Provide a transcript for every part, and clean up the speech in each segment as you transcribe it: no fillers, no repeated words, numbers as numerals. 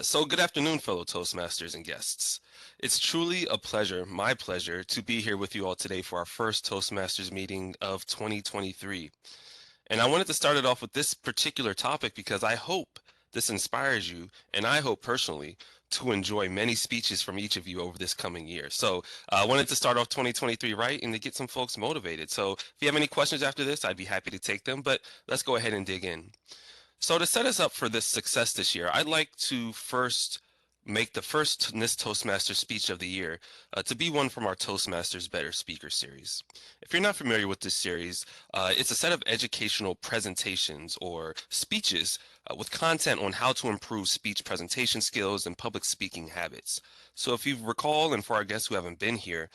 So good afternoon, fellow Toastmasters and guests. It's truly a pleasure, my pleasure, to be here with you all today for our first Toastmasters meeting of 2023. And I wanted to start it off with this particular topic because I hope this inspires you, and I hope personally to enjoy many speeches from each of you over this coming year. So I wanted to start off 2023 right and to get some folks motivated. So if you have any questions after this, I'd be happy to take them, but let's go ahead and dig in. So to set us up for this success this year, I'd like to first make the first NIST Toastmaster speech of the year to be one from our Toastmasters Better Speaker series. If you're not familiar with this series, it's a set of educational presentations or speeches with content on how to improve speech presentation skills and public speaking habits. So if you recall, and for our guests who haven't been here,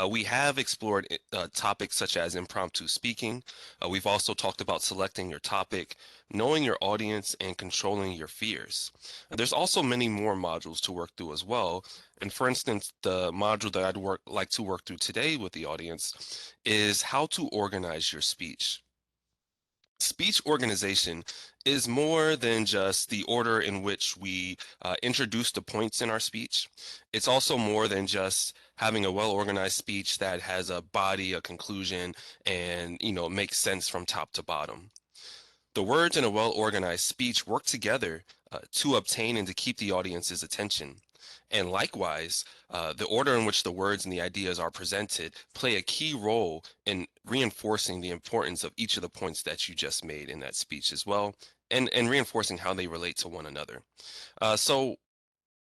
we have explored topics such as impromptu speaking. We've also talked about selecting your topic, knowing your audience, and controlling your fears. And there's also many more modules to work through as well. And for instance, the module that like to work through today with the audience is how to organize your speech. Speech organization is more than just the order in which we introduce the points in our speech. It's also more than just having a well-organized speech that has a body, a conclusion, and makes sense from top to bottom. The words in a well-organized speech work together to obtain and to keep the audience's attention. And likewise, the order in which the words and the ideas are presented play a key role in reinforcing the importance of each of the points that you just made in that speech as well, and reinforcing how they relate to one another. So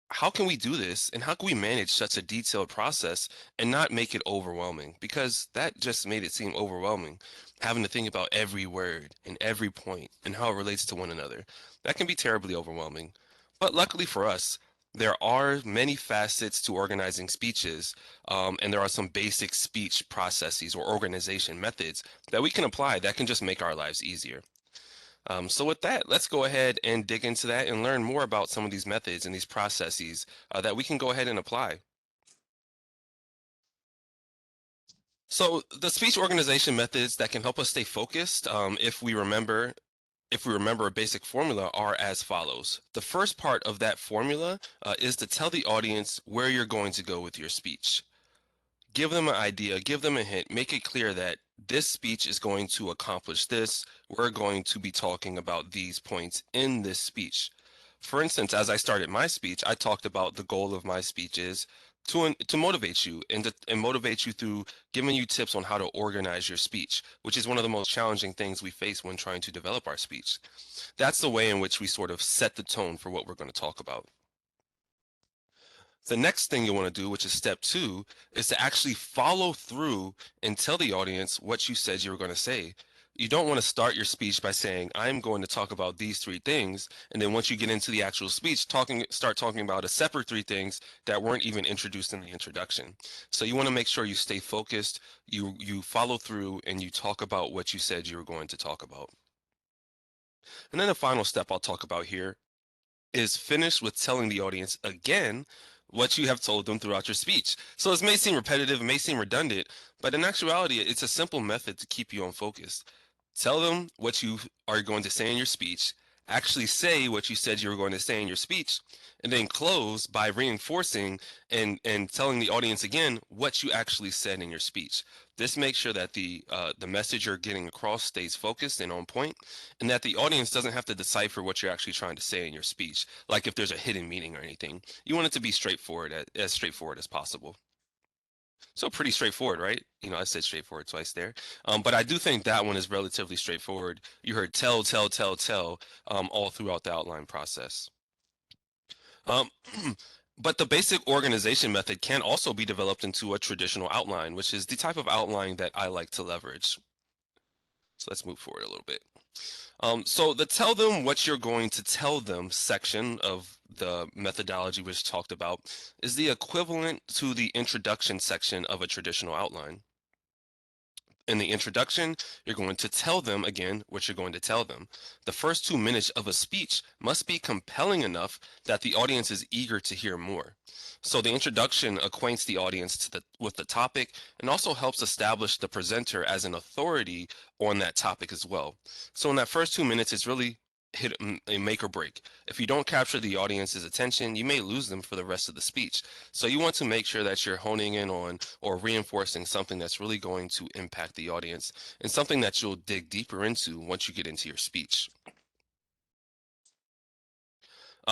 how can we do this, and how can we manage such a detailed process and not make it overwhelming? Because that just made it seem overwhelming, having to think about every word and every point and how it relates to one another. That can be terribly overwhelming. But luckily for us, there are many facets to organizing speeches, and there are some basic speech processes or organization methods that we can apply that can just make our lives easier. So with that, let's go ahead and dig into that and learn more about some of these methods and these processes that we can go ahead and apply. So the speech organization methods that can help us stay focused, if we remember a basic formula, are as follows. The first part of that formula is to tell the audience where you're going to go with your speech. Give them an idea, give them a hint, make it clear that this speech is going to accomplish this. We're going to be talking about these points in this speech. For instance, as I started my speech, I talked about the goal of my speech is to motivate you and motivate you through giving you tips on how to organize your speech, which is one of the most challenging things we face when trying to develop our speech. That's the way in which we sort of set the tone for what we're going to talk about. The next thing you want to do, which is step two, is to actually follow through and tell the audience what you said you were going to say. You don't want to start your speech by saying, I'm going to talk about these three things. And then once you get into the actual speech, start talking about a separate three things that weren't even introduced in the introduction. So you want to make sure you stay focused, you follow through, and you talk about what you said you were going to talk about. And then the final step I'll talk about here is finish with telling the audience again what you have told them throughout your speech. So this may seem repetitive, it may seem redundant, but in actuality, it's a simple method to keep you on focus. Tell them what you are going to say in your speech, actually say what you said you were going to say in your speech, and then close by reinforcing and telling the audience again what you actually said in your speech. This makes sure that the message you're getting across stays focused and on point, and that the audience doesn't have to decipher what you're actually trying to say in your speech, like if there's a hidden meaning or anything. You want it to be straightforward, as straightforward as possible. So pretty straightforward, right? I said straightforward twice there. But I do think that one is relatively straightforward. You heard tell, tell, tell, tell, all throughout the outline process. Um, but the basic organization method can also be developed into a traditional outline, which is the type of outline that I like to leverage. So let's move forward a little bit. So the tell them what you're going to tell them section of the methodology which talked about is the equivalent to the introduction section of a traditional outline. In the introduction, you're going to tell them again what you're going to tell them. The first 2 minutes of a speech must be compelling enough that the audience is eager to hear more. So the introduction acquaints the audience with the topic and also helps establish the presenter as an authority on that topic as well. So in that first 2 minutes, it's really a make or break. If you don't capture the audience's attention, you may lose them for the rest of the speech. So you want to make sure that you're honing in on or reinforcing something that's really going to impact the audience and something that you'll dig deeper into once you get into your speech.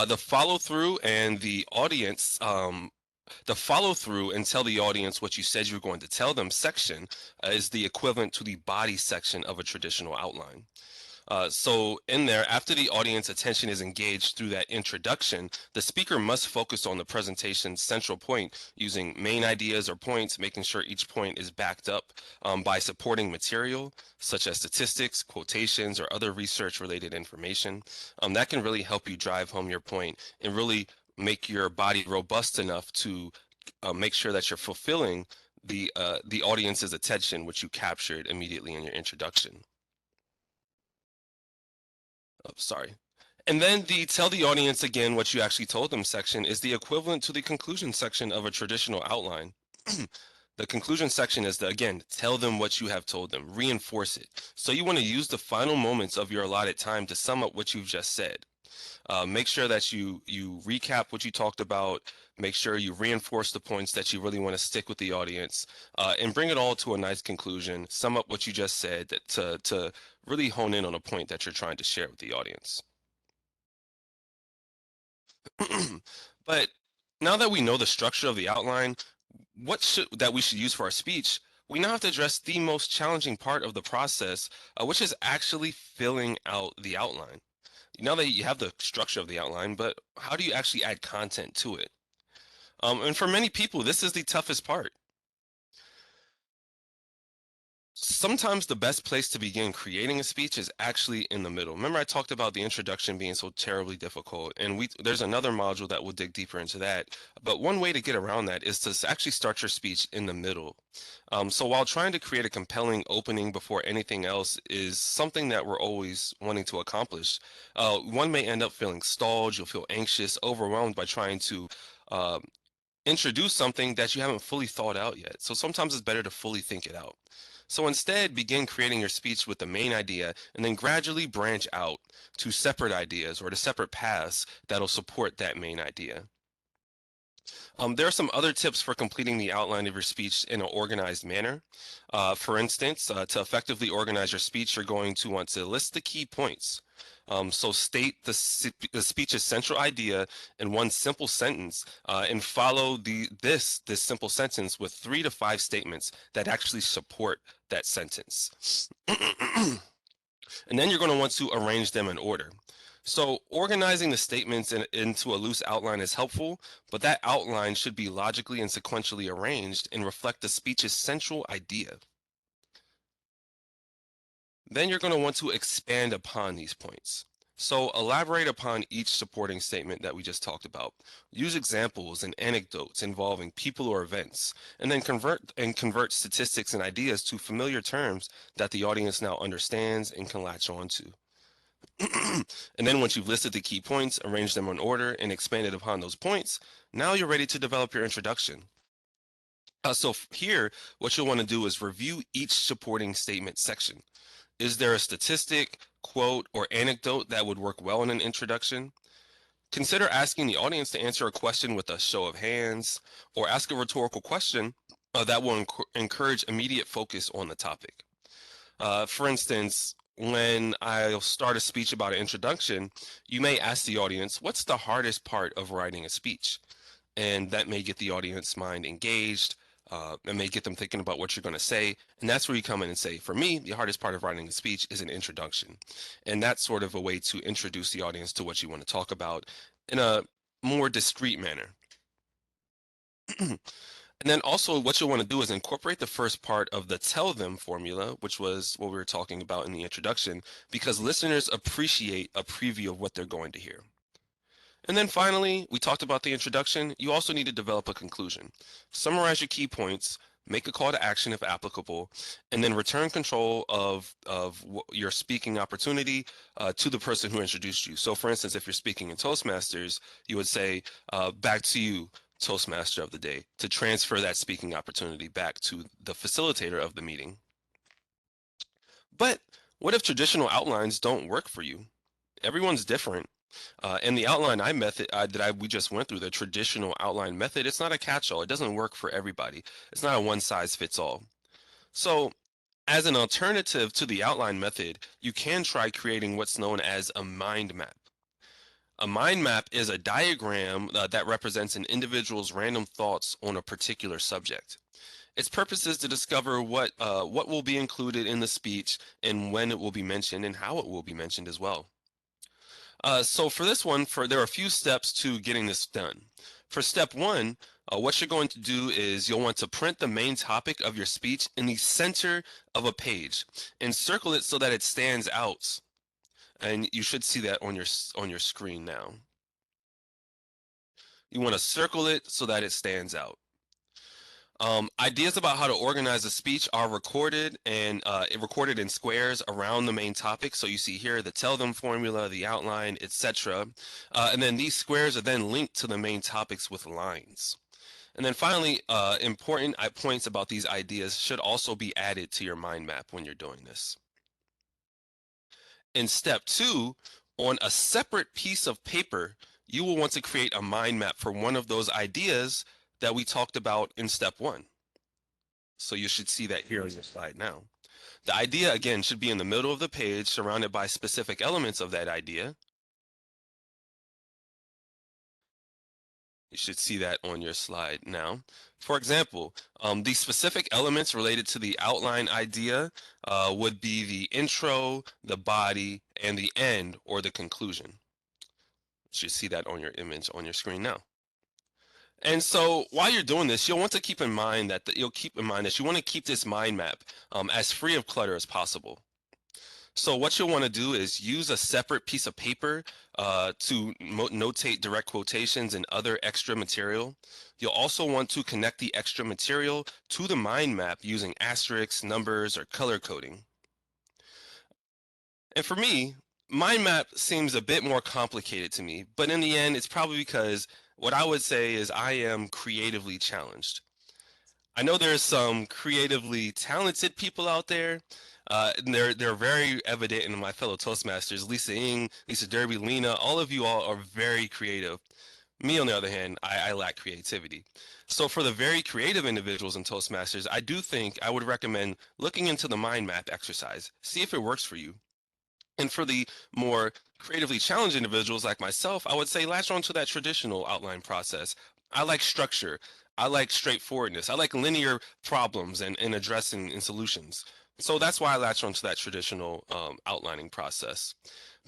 The follow through and the follow through and tell the audience what you said you were going to tell them section is the equivalent to the body section of a traditional outline. So in there, after the audience attention is engaged through that introduction, the speaker must focus on the presentation's central point using main ideas or points, making sure each point is backed up by supporting material such as statistics, quotations, or other research-related information. That can really help you drive home your point and really make your body robust enough to make sure that you're fulfilling the audience's attention, which you captured immediately in your introduction. Oh, sorry. And then the tell the audience again what you actually told them section is the equivalent to the conclusion section of a traditional outline. The conclusion section is the, again, tell them what you have told them, reinforce it. So you want to use the final moments of your allotted time to sum up what you've just said. Make sure that you recap what you talked about, make sure you reinforce the points that you really want to stick with the audience, and bring it all to a nice conclusion, sum up what you just said to really hone in on a point that you're trying to share with the audience. But now that we know the structure of the outline, that we should use for our speech, we now have to address the most challenging part of the process, which is actually filling out the outline. Now that you have the structure of the outline, but how do you actually add content to it? And for many people, this is the toughest part. Sometimes the best place to begin creating a speech is actually in the middle. Remember, I talked about the introduction being so terribly difficult, and there's another module that will dig deeper into that. But one way to get around that is to actually start your speech in the middle. So while trying to create a compelling opening before anything else is something that we're always wanting to accomplish, one may end up feeling stalled, you'll feel anxious, overwhelmed by trying to uh, introduce something that you haven't fully thought out yet. So sometimes it's better to fully think it out. So instead, begin creating your speech with the main idea and then gradually branch out to separate ideas or to separate paths that'll support that main idea. There are some other tips for completing the outline of your speech in an organized manner. For instance, to effectively organize your speech, you're going to want to list the key points. So state the speech's central idea in one simple sentence and follow this simple sentence with 3 to 5 statements that actually support that sentence. And then you're going to want to arrange them in order. So organizing the statements into a loose outline is helpful, but that outline should be logically and sequentially arranged and reflect the speech's central idea. Then you're going to want to expand upon these points. So elaborate upon each supporting statement that we just talked about. Use examples and anecdotes involving people or events, and then convert statistics and ideas to familiar terms that the audience now understands and can latch on to. And then once you've listed the key points, arrange them in order, and expanded upon those points, now you're ready to develop your introduction. Here, what you'll want to do is review each supporting statement section. Is there a statistic, quote, or anecdote that would work well in an introduction? Consider asking the audience to answer a question with a show of hands, or ask a rhetorical question that will encourage immediate focus on the topic. For instance, when I'll start a speech about an introduction, you may ask the audience, what's the hardest part of writing a speech? And that may get the audience mind engaged. It may get them thinking about what you're going to say. And that's where you come in and say, for me, the hardest part of writing a speech is an introduction. And that's sort of a way to introduce the audience to what you want to talk about in a more discreet manner. And then also what you'll want to do is incorporate the first part of the tell them formula, which was what we were talking about in the introduction, because listeners appreciate a preview of what they're going to hear. And then finally, we talked about the introduction. You also need to develop a conclusion. Summarize your key points, make a call to action if applicable, and then return control of your speaking opportunity to the person who introduced you. So for instance, if you're speaking in Toastmasters, you would say, back to you, Toastmaster of the day, to transfer that speaking opportunity back to the facilitator of the meeting. But what if traditional outlines don't work for you? Everyone's different. And the outline I method we just went through, the traditional outline method, it's not a catch-all. It doesn't work for everybody. It's not a one size fits all. So as an alternative to the outline method, you can try creating what's known as a mind map. A mind map is a diagram that represents an individual's random thoughts on a particular subject. Its purpose is to discover what will be included in the speech and when it will be mentioned and how it will be mentioned as well. So for this one, there are a few steps to getting this done. For step one, what you're going to do is you'll want to print the main topic of your speech in the center of a page and circle it so that it stands out. And you should see that on your screen now. You want to circle it so that it stands out. Ideas about how to organize a speech are recorded and recorded in squares around the main topic. So you see here the tell them formula, the outline, etc. And then these squares are then linked to the main topics with lines. And then finally, important points about these ideas should also be added to your mind map when you're doing this. In step two, on a separate piece of paper, you will want to create a mind map for one of those ideas that we talked about in step one. So you should see that here on your slide now. The idea, again, should be in the middle of the page, surrounded by specific elements of that idea. You should see that on your slide now. For example, the specific elements related to the outline idea would be the intro, the body, and the end or the conclusion. You should see that on your image on your screen now. And so while you're doing this, you'll want to keep in mind that you want to keep this mind map as free of clutter as possible. So what you'll want to do is use a separate piece of paper to notate direct quotations and other extra material. You'll also want to connect the extra material to the mind map using asterisks, numbers, or color coding. And for me, mind map seems a bit more complicated to me, but in the end, it's probably because what I would say is I am creatively challenged. I know there's some creatively talented people out there. And they're very evident in my fellow Toastmasters. Lisa Ng, Lisa Derby, Lena, all are very creative. Me, on the other hand, I lack creativity. So for the very creative individuals in Toastmasters, I do think I would recommend looking into the mind map exercise. See if it works for you. And for the more creatively challenged individuals like myself, I would say latch on to that traditional outline process. I like structure. I like straightforwardness. I like linear problems and addressing and solutions. So that's why I latch onto that traditional outlining process.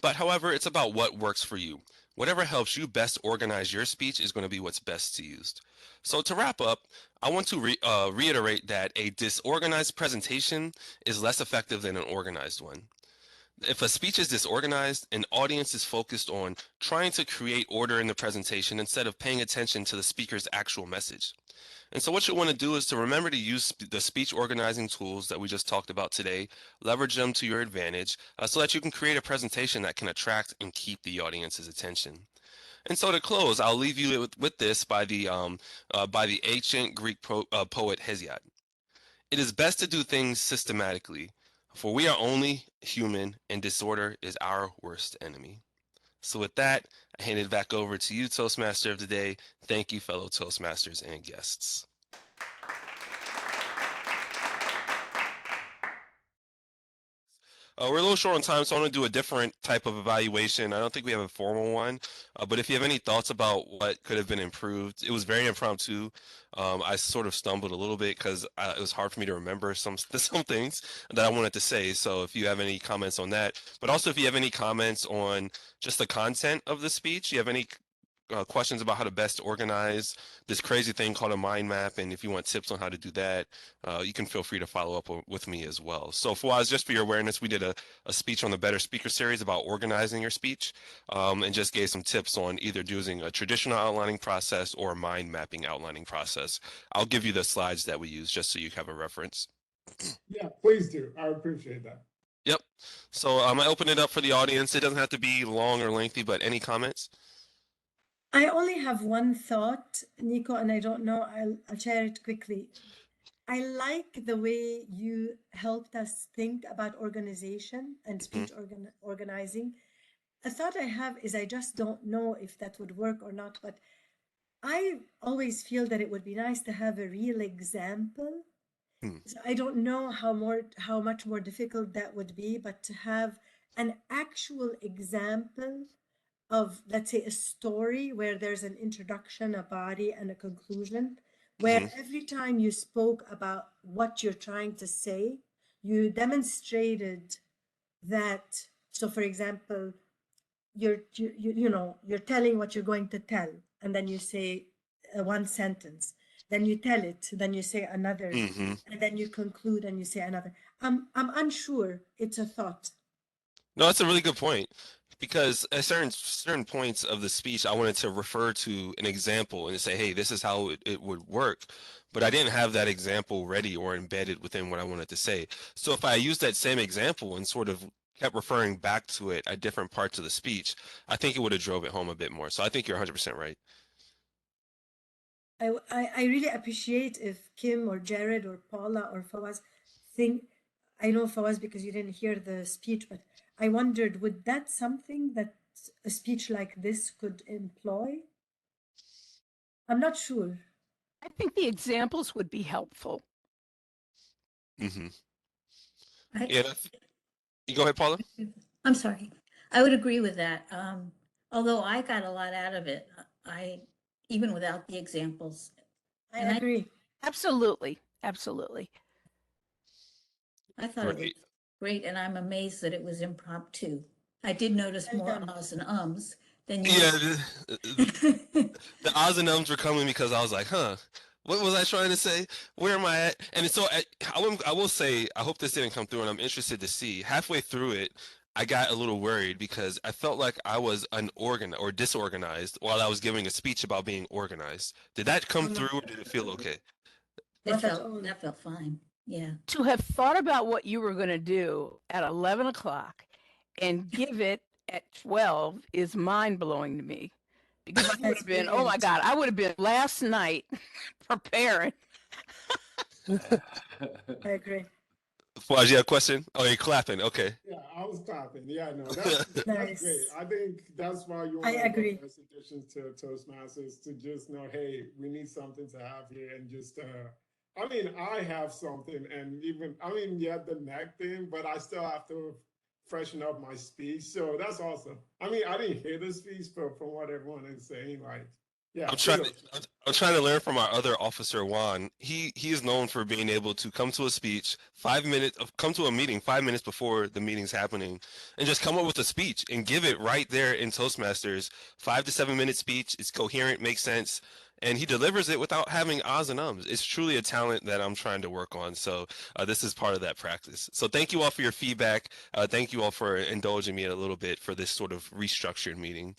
But however, it's about what works for you. Whatever helps you best organize your speech is going to be what's best to use. So to wrap up, I want to reiterate that a disorganized presentation is less effective than an organized one. If a speech is disorganized, an audience is focused on trying to create order in the presentation instead of paying attention to the speaker's actual message. And so what you want to do is to remember to use the speech organizing tools that we just talked about today, leverage them to your advantage so that you can create a presentation that can attract and keep the audience's attention. And so to close, I'll leave you with this by the ancient Greek poet Hesiod. It is best to do things systematically, for we are only human, and disorder is our worst enemy. So with that, I hand it back over to you, Toastmaster of the Day. Thank you, fellow Toastmasters and guests. We're a little short on time, so I'm going to do a different type of evaluation. I don't think we have a formal one, but if you have any thoughts about what could have been improved, it was very impromptu. I sort of stumbled a little bit because it was hard for me to remember some things that I wanted to say. So if you have any comments on that, but also if you have any comments on just the content of the speech, you have any questions about how to best organize this crazy thing called a mind map, and if you want tips on how to do that, you can feel free to follow up with me as well. So Fawaz, just for your awareness, we did a speech on the Better Speaker series about organizing your speech, and just gave some tips on either using a traditional outlining process or a mind mapping outlining process. I'll give you the slides that we use just so you have a reference. Yeah, please do. I appreciate that. Yep. So I open it up for the audience. It doesn't have to be long or lengthy, but any comments? I only have one thought, Nico, and I don't know, I'll share it quickly. I like the way you helped us think about organization and speech organizing. a thought I have is I just don't know if that would work or not, but I always feel that it would be nice to have a real example. Hmm. So I don't know how much more difficult that would be, but to have an actual example of, let's say, a story where there's an introduction, a body, and a conclusion, where Mhm. every time you spoke about what you're trying to say, you demonstrated that. So, for example, you're telling what you're going to tell, and then you say one sentence, then you tell it, then you say another, Mhm. and then you conclude and you say another. I'm unsure. It's a thought. No, that's a really good point because at certain points of the speech, I wanted to refer to an example and say, "Hey, this is how it would work," but I didn't have that example ready or embedded within what I wanted to say. So if I used that same example and sort of kept referring back to it at different parts of the speech, I think it would have drove it home a bit more. So I think you're 100% right. I really appreciate if Kim or Jared or Paula or Fawaz think, I know Fawaz because you didn't hear the speech, but I wondered, would that something that a speech like this could employ? I'm not sure. I think the examples would be helpful. Hmm. I, Yeah, you go ahead, Paula. I'm sorry. I would agree with that. Although I got a lot out of it, even without the examples. I And agree. Absolutely. Absolutely. I thought it was Great. great, and I'm amazed that it was impromptu. I did notice Well more done. ahs and ums than you. Yeah, the odds and ums were coming because I was like, huh, what was I trying to say? Where am I at? And so I will say, I hope this didn't come through, and I'm interested to see. Halfway through it, I got a little worried because I felt like I was unorganized or disorganized while I was giving a speech about being organized. Did that come Oh, no. through, or did it feel okay? Not at all. That felt fine. Yeah. To have thought about what you were going to do at 11 o'clock and give it at 12 is mind blowing to me. Because I would That's have been, oh my brilliant. God, I would have been last night preparing. I agree. Fawaz, you have a question? Oh, you're clapping. Okay. Yeah, I was clapping. Yeah, no, that's Nice. great. I think that's why you I want to agree. make best additions to Toastmasters to just know, hey, we need something to have here and just I mean, I have something and even I mean, yeah, the neck thing, but I still have to freshen up my speech. So that's awesome. I mean, I didn't hear the speech, but from what everyone is saying, like, yeah, I'm trying. kudos. I'm trying to learn from our other officer Juan. He is known for being able to come to a speech 5 minutes, come to a meeting 5 minutes before the meeting's happening, and just come up with a speech and give it right there in Toastmasters. 5 to 7 minute speech. It's coherent, makes sense, and he delivers it without having ahs and ums. It's truly a talent that I'm trying to work on. So this is part of that practice. So thank you all for your feedback. Thank you all for indulging me a little bit for this sort of restructured meeting.